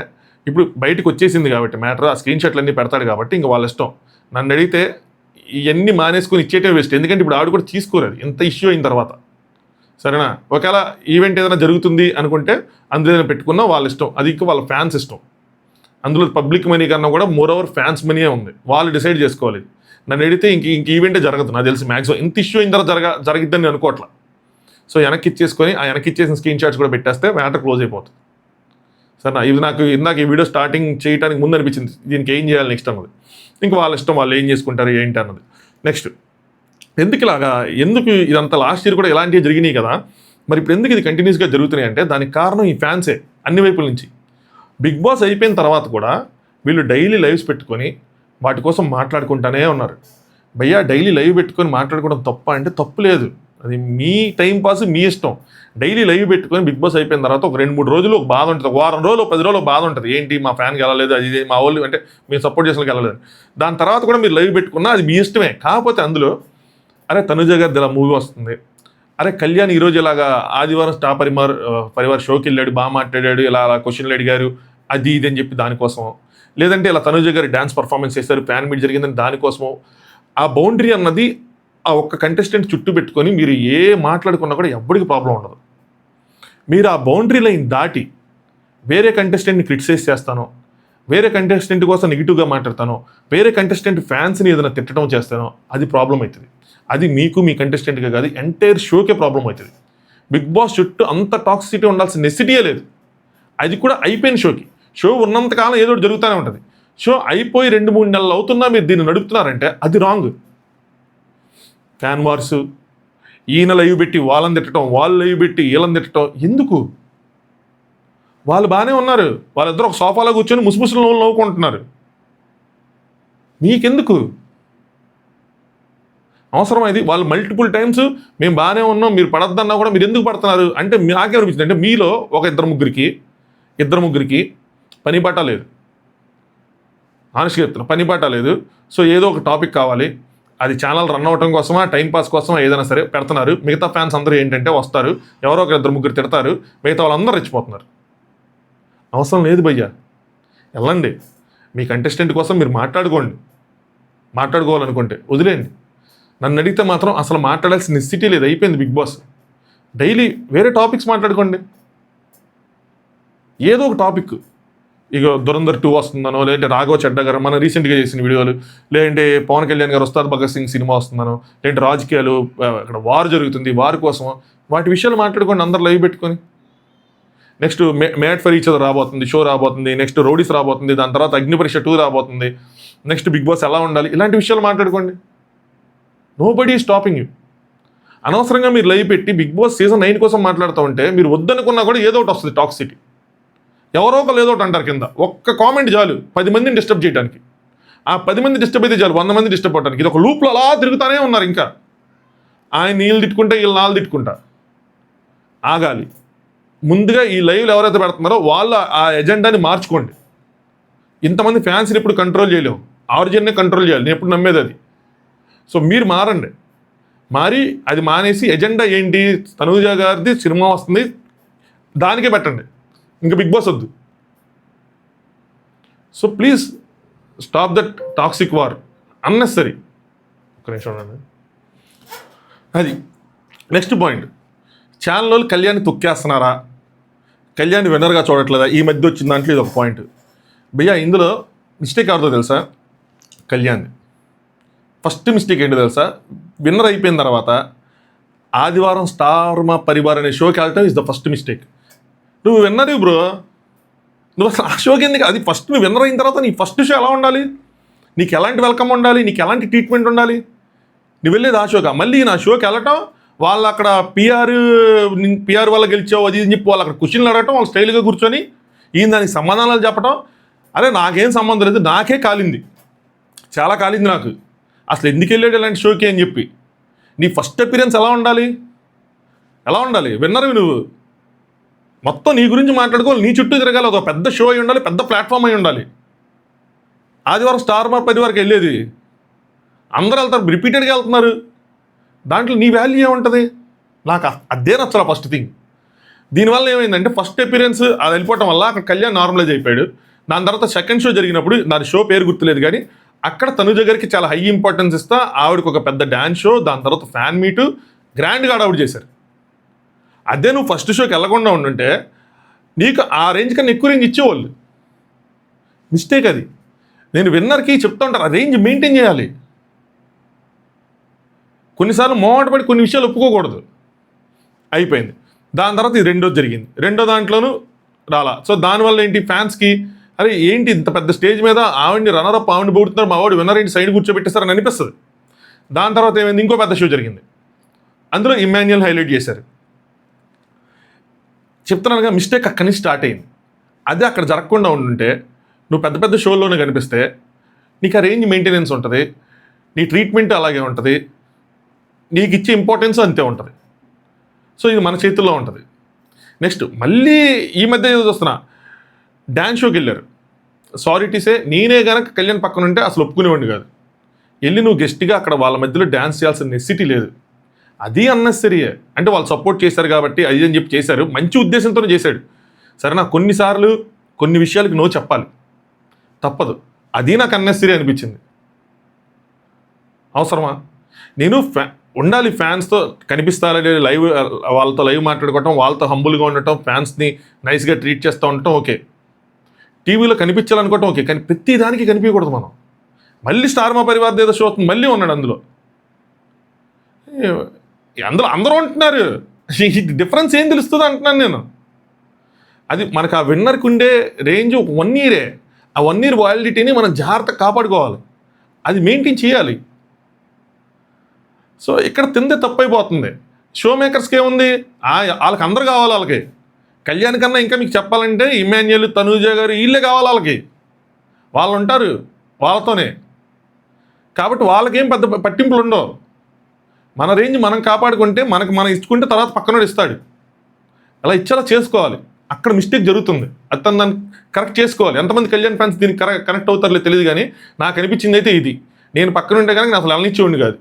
ఇప్పుడు బయటకు వచ్చేసింది కాబట్టి మ్యాటర్, ఆ స్క్రీన్ షాట్లు అన్నీ పెడతాడు కాబట్టి ఇంకా వాళ్ళ ఇష్టం. నన్ను అడిగితే ఇవన్నీ మానేసుకొని ఇచ్చేటే వేస్ట్. ఎందుకంటే ఇప్పుడు ఆవిడ కూడా తీసుకోలేదు ఇంత ఇష్యూ అయిన తర్వాత. సరేనా? ఒకవేళ ఈవెంట్ ఏదైనా జరుగుతుంది అనుకుంటే అందులో ఏదైనా పెట్టుకున్నా వాళ్ళ ఇష్టం, అది ఇంకా వాళ్ళ ఫ్యాన్స్ ఇష్టం. అందులో పబ్లిక్ మనీ కన్నా కూడా మోర్ ఓవర్ ఫ్యాన్స్ మనీయే ఉంది, వాళ్ళు డిసైడ్ చేసుకోవాలి. నన్ను అడిగితే ఇంక ఈవెంటే జరగదు నాకు తెలిసి మ్యాక్సిమం. ఇంత ఇష్యూ అయిన తర్వాత జరిగిద్దని నేను అనుకోవట్లా. సో వెనక్కి ఇచ్చేసుకొని ఆ వెనక్కి ఇచ్చేసిన స్క్రీన్ షాట్స్ కూడా పెట్టేస్తే మ్యాటర్ క్లోజ్ అయిపోతుంది. సరేనా? ఇది నాకు ఇందాక ఈ వీడియో స్టార్టింగ్ చేయడానికి ముందు అనిపించింది దీనికి ఏం చేయాలి నెక్స్ట్ అన్నది. ఇంకా వాళ్ళ ఇష్టం, వాళ్ళు ఏం చేసుకుంటారు ఏంటి అన్నది. నెక్స్ట్ ఎందుకు ఇదంతా లాస్ట్ ఇయర్ కూడా ఇలాంటివి జరిగినాయి కదా, మరి ఇప్పుడు ఎందుకు ఇది కంటిన్యూస్గా జరుగుతున్నాయి అంటే దానికి కారణం ఈ ఫ్యాన్సే అన్ని వైపుల నుంచి. బిగ్ బాస్ అయిపోయిన తర్వాత కూడా వీళ్ళు డైలీ లైవ్స్ పెట్టుకొని వాటి కోసం మాట్లాడుకుంటూనే ఉన్నారు. భయ్యా డైలీ లైవ్ పెట్టుకొని మాట్లాడుకోవడం తప్ప అంటే తప్పు లేదు, అది మీ టైం పాస్, మీ ఇష్టం. డైలీ లైవ్ పెట్టుకొని బిగ్ బాస్ అయిపోయిన తర్వాత ఒక 2-3 రోజులు ఒక బాధ ఉంటుంది, వారం రోజులు 10 రోజులు బాధ ఉంటుంది. ఏంటి మా ఫ్యాన్కి వెళ్ళలేదు, అది మా వాళ్ళు అంటే మేము సపోర్ట్ చేసిన వెళ్ళలేదు. దాని తర్వాత కూడా మీరు లైవ్ పెట్టుకున్నా అది మీ ఇష్టమే. కాకపోతే అందులో అరే తనుజ గారిది ఇలా మూవీ వస్తుంది, అరే కళ్యాణ్ ఈరోజు ఇలాగా ఆదివారం స్టార్ పరివార్ షోకి వెళ్ళాడు, బాగా మాట్లాడాడు, ఇలా క్వశ్చన్లు అడిగారు, అది ఇది అని చెప్పి దానికోసం, లేదంటే ఇలా తనుజ గారి డ్యాన్స్ పర్ఫార్మెన్స్ చేశారు, ఫ్యాన్ మీట్ జరిగిందని దానికోసం. ఆ బౌండరీ అన్నది ఆ ఒక్క కంటెస్టెంట్ చుట్టూ పెట్టుకొని మీరు ఏ మాట్లాడుకున్నా కూడా ఎవ్వడికి ప్రాబ్లం ఉండదు. మీరు ఆ బౌండరీ లైన్ దాటి వేరే కంటెస్టెంట్ని క్రిటిసైజ్ చేస్తానో, వేరే కంటెస్టెంట్ కోసం నెగిటివ్గా మాట్లాడతానో, వేరే కంటెస్టెంట్ ఫ్యాన్స్ని ఏదైనా తిట్టడం చేస్తానో అది ప్రాబ్లం అవుతుంది. అది మీకు మీ కంటెస్టెంట్గా కాదు, ఎంటైర్ షోకే ప్రాబ్లం అవుతుంది. బిగ్ బాస్ చుట్టూ అంత టాక్సిసిటీ ఉండాల్సిన నెసిటీయే లేదు. అది కూడా అయిపోయిన షో ఉన్నంతకాలం ఏదో జరుగుతూనే ఉంటుంది. షో అయిపోయి 2-3 నెలలు అవుతున్నా మీరు దీన్ని నడుపుతున్నారంటే అది రాంగ్. ఫ్యాన్ వార్స్, ఈయన లైవ్ పెట్టి వాళ్ళని తిట్టడం, వాళ్ళు లైవ్ పెట్టి వీళ్ళని తిట్టడం ఎందుకు? వాళ్ళు బాగానే ఉన్నారు, వాళ్ళిద్దరు ఒక సోఫాలో కూర్చొని ముసుముసులు నవ్వుకుంటున్నారు, మీకెందుకు అవసరం? ఇది వాళ్ళు మల్టిపుల్ టైమ్స్ మేము బాగానే ఉన్నాం మీరు పడద్దన్నా కూడా మీరు ఎందుకు పడుతున్నారు అంటే నాకేమనిపించింది అంటే మీలో ఒక ఇద్దరు ముగ్గురికి పని బాట లేదు. ఆనెస్ట్గా చెప్తున్నా, పని బాట లేదు. సో ఏదో ఒక టాపిక్ కావాలి, అది ఛానల్ రన్ అవ్వడం కోసమా, టైంపాస్ కోసమా, ఏదైనా సరే పెడుతున్నారు. మిగతా ఫ్యాన్స్ అందరూ ఏంటంటే వస్తారు, ఎవరో ఒక ఇద్దరు ముగ్గురు తిడతారు, మిగతా వాళ్ళందరూ రెచ్చిపోతున్నారు. అవసరం లేదు భయ్యా, వెళ్ళండి. మీ కంటెస్టెంట్ కోసం మీరు మాట్లాడుకోవాలనుకుంటే వదిలేయండి. నన్ను అడిగితే మాత్రం అసలు మాట్లాడాల్సిన నెసిటీ లేదు, అయిపోయింది బిగ్ బాస్. డైలీ వేరే టాపిక్స్ మాట్లాడుకోండి, ఏదో ఒక టాపిక్. ఇక దురంధర్ 2 వస్తుందనో, లేదంటే రాఘవ చెడ్డ గారు మనం రీసెంట్గా చేసిన వీడియోలు, లేదంటే పవన్ కళ్యాణ్ గారు ఉస్తాద్ భగత్ సింగ్ సినిమా వస్తుందనో, లేదంటే రాజకీయాలు, అక్కడ వార్ జరుగుతుంది, వారి కోసం వాటి విషయాలు మాట్లాడుకోండి అందరు లైవ్ పెట్టుకొని. Next made for each other రాబోతుంది, షో రాబోతుంది. నెక్స్ట్ రౌడీస్ రాబోతుంది, దాని తర్వాత అగ్నిపరీక్ష 2 రాబోతుంది. నెక్స్ట్ బిగ్ బాస్ ఎలా ఉండాలి, ఇలాంటి విషయాలు మాట్లాడుకోండి. Nobody is stopping you. అనవసరంగా మీరు లైవ్ పెట్టి బిగ్ బాస్ సీజన్ 9 కోసం మాట్లాడుతూ ఉంటే మీరు వద్దనుకున్నా కూడా ఏదో ఒకటి వస్తుంది టాక్సిటీ. ఎవరో ఒకరు ఏదో ఒకటి అంటారు కింద, ఒక్క కామెంట్ చాలు 10 మందిని డిస్టర్బ్ చేయడానికి. ఆ 10 మంది డిస్టర్బ్ అయితే చాలు 100 మంది డిస్టర్బ్ అవడానికి. ఇది ఒక లూప్లో అలా తిరుగుతూనే ఉన్నారు. ఇంకా ఆయన నీళ్ళు తిట్టుకుంటే వీళ్ళు నాళ్ళు తిట్టుకుంటా ఆగాలి. ముందుగా ఈ లైవ్లు ఎవరైతే పెడుతున్నారో వాళ్ళ ఆ ఎజెండాని మార్చుకోండి. ఇంతమంది ఫ్యాన్స్ని ఎప్పుడు కంట్రోల్ చేయలేము, ఆరిజిన్నే కంట్రోల్ చేయాలి, నేను ఎప్పుడు నమ్మేది అది. సో మీరు మారండి, మారి అది మానేసి ఎజెండా ఏంటి, తనూజ గారిది సినిమా వస్తుంది దానికే పెట్టండి, ఇంకా బిగ్ బాస్ వద్దు. So please stop that toxic war, unnecessary. ఒక నిమిషం ఉండండి. అది నెక్స్ట్ పాయింట్, ఛానల్ వాళ్ళు కళ్యాణ్ తొక్కేస్తున్నారా, కళ్యాణ్ విన్నర్గా చూడట్లేదా, ఈ మధ్య వచ్చిన దాంట్లో ఇది ఒక పాయింట్. భయ్యా ఇందులో మిస్టేక్ ఎవరితో తెలుసా? కళ్యాణ్. ఫస్ట్ మిస్టేక్ ఏంటో తెలుసా? విన్నర్ అయిపోయిన తర్వాత ఆదివారం స్టార్ పరివార్ అనే షోకి వెళ్ళటం ఇస్ ద ఫస్ట్ మిస్టేక్. నువ్వు విన్నర్ బ్రో, నువ్వు అసలు ఆ షోకి ఎందుకు? అది ఫస్ట్ నువ్వు విన్నర్ అయిన తర్వాత నీ ఫస్ట్ షో ఎలా ఉండాలి, నీకు ఎలాంటి వెల్కమ్ ఉండాలి, నీకు ఎలాంటి ట్రీట్మెంట్ ఉండాలి? నువ్వు వెళ్ళేది ఆ షోగా, మళ్ళీ నా షోకి వెళ్ళటం వాళ్ళు అక్కడ పిఆర్ వల్ల గెలిచావు అది అని చెప్పి వాళ్ళు అక్కడ క్వశ్చన్లు అడగటం, వాళ్ళు స్టైల్గా కూర్చొని ఈయన దానికి సమాధానాలు చెప్పడం. అరే నాకేం సంబంధం లేదు, నాకే కాలింది, చాలా కాలింది నాకు, అసలు ఎందుకు వెళ్ళాడు ఇలాంటి షోకి అని చెప్పి. నీ ఫస్ట్ అపీరెన్స్ ఎలా ఉండాలి విన్నర్వి నువ్వు. మొత్తం నీ గురించి మాట్లాడుకోవాలి, నీ చుట్టూ తిరగాలి, ఒక పెద్ద షో అయి ఉండాలి, పెద్ద ప్లాట్ఫామ్ అయి ఉండాలి. ఆదివారం స్టార్ మా 10 వరకు వెళ్ళేది, అందరూ వెళ్తారు, రిపీటెడ్గా వెళ్తున్నారు, దాంట్లో నీ వాల్యూ ఏముంటుంది? నాకు అదే నచ్చలా ఫస్ట్ థింగ్. దీనివల్ల ఏమైందంటే ఫస్ట్ అపీరెన్స్ అది వెళ్ళిపోవటం వల్ల అక్కడ కళ్యాణ్ నార్మలైజ్ అయిపోయాడు. దాని తర్వాత సెకండ్ షో జరిగినప్పుడు దాని షో పేరు గుర్తులేదు కానీ అక్కడ తనుజ గారికి చాలా హై ఇంపార్టెన్స్ ఇస్తా ఆవిడకి ఒక పెద్ద డ్యాన్స్ షో, దాని తర్వాత ఫ్యాన్ మీటు గ్రాండ్గా ఆవిడ చేశారు. అదే నువ్వు ఫస్ట్ షోకి వెళ్ళకుండా ఉండుంటే నీకు ఆ రేంజ్ కన్నా ఎక్కువ రేంజ్ ఇచ్చేవాళ్ళు. మిస్టేక్ అది. నేను విన్నర్కి చెప్తా ఉంటాను, ఆ రేంజ్ మెయింటైన్ చేయాలి. కొన్నిసార్లు మోమాట పడి కొన్ని విషయాలు ఒప్పుకోకూడదు. అయిపోయింది. దాని తర్వాత ఇది రెండోది జరిగింది, రెండో దాంట్లోనూ రాలా. సో దానివల్ల ఏంటి, ఫ్యాన్స్కి అరే ఏంటి ఇంత పెద్ద స్టేజ్ మీద ఆవిడ్ని రన్నరప్ ఆవిడ్ని పొగుడుతున్నారు, మా వాడు విన్నర్ ఏంటి సైడ్ కూర్చోబెట్టేస్తారని అనిపిస్తుంది. దాని తర్వాత ఏమైంది, ఇంకో పెద్ద షో జరిగింది, అందులో ఇమాన్యుయల్ హైలైట్ చేశారు. చెప్తున్నానుగా మిస్టేక్ అక్కడి నుంచి స్టార్ట్ అయింది. అదే అక్కడ జరగకుండా ఉండుంటే నువ్వు పెద్ద పెద్ద షోల్లోనే కనిపిస్తే నీకు ఆ రేంజ్ మెయింటెనెన్స్ ఉంటుంది, నీ ట్రీట్మెంట్ అలాగే ఉంటుంది, నీకు ఇచ్చే ఇంపార్టెన్స్ అంతే ఉంటుంది. సో ఇది మన చేతుల్లో ఉంటుంది. నెక్స్ట్ మళ్ళీ ఈ మధ్య చూస్తున్నా, డ్యాన్స్ షోకి వెళ్ళారు. సారీ టు సే, నేనే కనుక కళ్యాణ్ పక్కన ఉంటే అసలు ఒప్పుకునేవాడిని కాదు. వెళ్ళి నువ్వు గెస్ట్గా అక్కడ వాళ్ళ మధ్యలో డ్యాన్స్ చేయాల్సిన నెసిటీ లేదు, అది అన్నెసరీయే. అంటే వాళ్ళు సపోర్ట్ చేశారు కాబట్టి అది అని చెప్పి చేశారు, మంచి ఉద్దేశంతోనే చేశాడు. సరేనా, కొన్నిసార్లు కొన్ని విషయాలకి నో చెప్పాలి, తప్పదు. అది నాకు అన్నెసరీ అనిపించింది. అవసరమా? నేను ఉండాలి, ఫ్యాన్స్తో కనిపిస్తారని లైవ్, వాళ్ళతో లైవ్ మాట్లాడుకోవటం, వాళ్ళతో హంబుల్గా ఉండటం, ఫ్యాన్స్ని నైస్గా ట్రీట్ చేస్తూ ఉండటం ఓకే, టీవీలో కనిపించాలనుకోవటం ఓకే, కానీ ప్రతి దానికి కనిపించకూడదు మనం. మళ్ళీ స్టార్ మా పరివార్ ఏదో షో మళ్ళీ ఉన్నాడు అందులో అందరూ అంటున్నారు, డిఫరెన్స్ ఏం తెలుస్తుంది అంటున్నాను నేను. అది మనకు ఆ విన్నర్కి ఉండే రేంజ్ 1 ఇయరే, ఆ 1 ఇయర్ వాలిడిటీని మనం జాగ్రత్తగా కాపాడుకోవాలి, అది మెయింటైన్ చేయాలి. సో ఇక్కడ తిందే తప్పైపోతుంది. షో మేకర్స్కి ఏముంది, వాళ్ళకి అందరు కావాలి, వాళ్ళకి కళ్యాణ్ కన్నా ఇంకా మీకు చెప్పాలంటే ఇమాన్యుయల్, తనూజ గారు వీళ్ళే కావాలి, వాళ్ళకి వాళ్ళు ఉంటారు వాళ్ళతోనే. కాబట్టి వాళ్ళకేం పెద్ద పట్టింపులు ఉండవు. మన రేంజ్ మనం కాపాడుకుంటే మనం ఇచ్చుకుంటే తర్వాత పక్కనోడు ఇస్తాడు, అలా ఇచ్చేలా చేసుకోవాలి. అక్కడ మిస్టేక్ జరుగుతుంది, అది తను దాన్ని కరెక్ట్ చేసుకోవాలి. ఎంతమంది కళ్యాణ్ ఫ్యాన్స్ దీనికి కనెక్ట్ అవుతారో తెలియదు కానీ నాకు అనిపించింది అయితే ఇది. నేను పక్కన ఉంటే కనుక నేను అసలు వెళ్ళనిచ్చేవాడిని కాదు.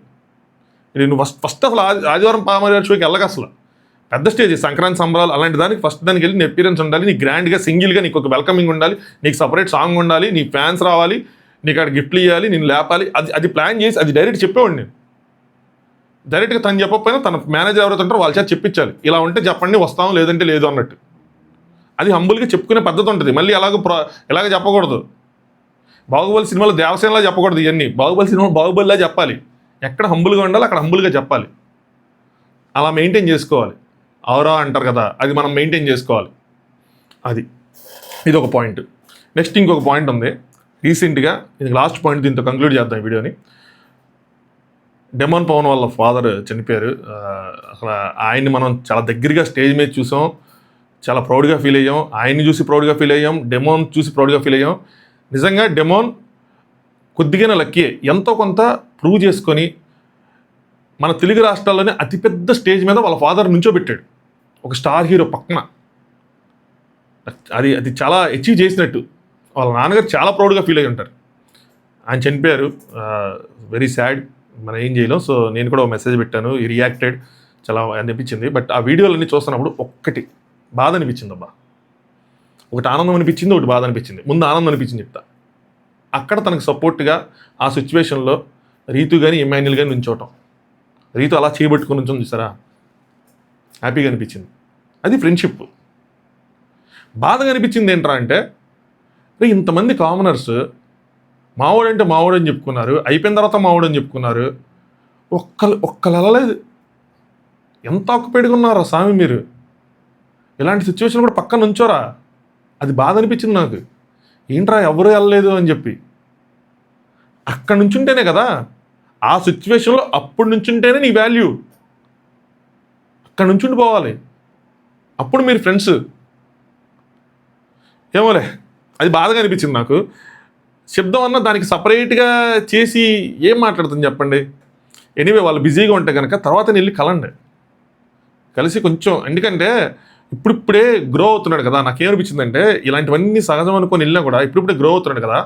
నేను ఫస్ట్ అసలు ఆదివారం పామర్ షోకి వెళ్ళక, అసలు పెద్ద స్టేజ్ సంక్రాంతి సంబరాలు అలాంటి దానికి ఫస్ట్ దానికి వెళ్ళి నీ అపీరెన్స్ ఉండాలి, నీ గ్రాండ్గా సింగిల్గా నీకు ఒక వెల్కమింగ్ ఉండాలి, నీకు సపరేట్ సాంగ్ ఉండాలి, నీ ఫ్యాన్స్ రావాలి, నీకు అక్కడ గిఫ్ట్లు ఇవ్వాలి, నేను లేపాలి, అది ప్లాన్ చేసి అది డైరెక్ట్ చెప్పేవాడిని నేను. డైరెక్ట్గా తను చెప్పకపోయినా తన మేనేజర్ ఎవరైతే ఉంటారో వాళ్ళ చేత చెప్పించాలి, ఇలా ఉంటే చెప్పండి వస్తాం, లేదంటే లేదు అన్నట్టు. అది హంబుల్గా చెప్పుకునే పద్ధతి ఉంటుంది. మళ్ళీ ఎలాగ చెప్పకూడదు. బాహుబలి సినిమాలో దేవసేనలా చెప్పకూడదు, ఇవన్నీ బాహుబలి సినిమా బాహుబలిలా చెప్పాలి. ఎక్కడ హంబుల్గా ఉండాలి అక్కడ హంబుల్గా చెప్పాలి. అలా మెయింటైన్ చేసుకోవాలి. అవరా అంటారు కదా, అది మనం మెయింటైన్ చేసుకోవాలి. ఇది ఒక పాయింట్. నెక్స్ట్ ఇంకొక పాయింట్ ఉంది రీసెంట్గా, ఇది లాస్ట్ పాయింట్, దీంతో కంక్లూడ్ చేద్దాం ఈ వీడియోని. డెమోన్ పవన్ వాళ్ళ ఫాదర్ చనిపోయారు. అసలు ఆయన్ని మనం చాలా దగ్గరగా స్టేజ్ మీద చూసాం, చాలా ప్రౌడ్గా ఫీల్ అయ్యాం. ఆయన్ని చూసి ప్రౌడ్గా ఫీల్ అయ్యాం, డెమోన్ చూసి ప్రౌడ్గా ఫీల్ అయ్యాం. నిజంగా డెమోన్ కొద్దిగానే లక్కీ, ఎంతో కొంత ప్రూవ్ చేసుకొని మన తెలుగు రాష్ట్రాల్లోనే అతిపెద్ద స్టేజ్ మీద వాళ్ళ ఫాదర్ నుంచోబెట్టాడు, ఒక స్టార్ హీరో పక్కన. అది చాలా అచీవ్ చేసినట్టు. వాళ్ళ నాన్నగారు చాలా ప్రౌడ్గా ఫీల్ అయ్యి ఉంటారు. ఆయన చనిపోయారు, వెరీ సాడ్, మనం ఏం చేయలేం. సో నేను కూడా ఒక మెసేజ్ పెట్టాను, ఈ రియాక్టెడ్, చాలా అనిపించింది. బట్ ఆ వీడియోలన్నీ చూస్తున్నప్పుడు ఒక్కటి బాధ అనిపించింది అబ్బా. ఒకటి ఆనందం అనిపించింది, ఒకటి బాధ అనిపించింది. ముందు ఆనందం అనిపించింది చెప్తా. అక్కడ తనకు సపోర్ట్గా ఆ సిచ్యువేషన్లో రీతు కానీ ఇమాన్యుయల్ కానీ నుంచోవటం, రీతు అలా చేయబట్టుకుని ఉంచుంది చూసారా, హ్యాపీగా అనిపించింది. అది ఫ్రెండ్షిప్. బాధగా అనిపించింది ఏంట్రా అంటే, ఇంతమంది కామనర్స్ మావోడంటే మావోడని చెప్పుకున్నారు, అయిపోయిన తర్వాత మావోడని చెప్పుకున్నారు, ఒక్కరు వెళ్ళలేదు. ఎంత ఆక్యుపైడ్గా ఉన్నారా స్వామి మీరు, ఇలాంటి సిచ్యువేషన్ కూడా పక్కన నుంచోరా. అది బాధ అనిపించింది నాకు. ఏంట్రా ఎవరు వెళ్ళలేదు అని చెప్పి. అక్కడ నుంచుంటేనే కదా, ఆ సిచ్యువేషన్లో అప్పుడు నుంచుంటేనే నీ వాల్యూ. అక్కడ నుంచి ఉండిపోవాలి, అప్పుడు మీరు ఫ్రెండ్స్. ఏమోలే, అది బాధగా అనిపించింది నాకు. శబ్దం అన్న దానికి సపరేట్గా చేసి ఏం మాట్లాడుతుంది చెప్పండి. ఎనీవే వాళ్ళు బిజీగా ఉంటే కనుక తర్వాత వెళ్ళి కలండి, కలిసి కొంచెం. ఎందుకంటే ఇప్పుడిప్పుడే గ్రో అవుతున్నాడు కదా. నాకేమనిపించిందంటే ఇలాంటివన్నీ సహజం అనుకొని వెళ్ళినా కూడా ఇప్పుడిప్పుడే గ్రో అవుతున్నాడు కదా,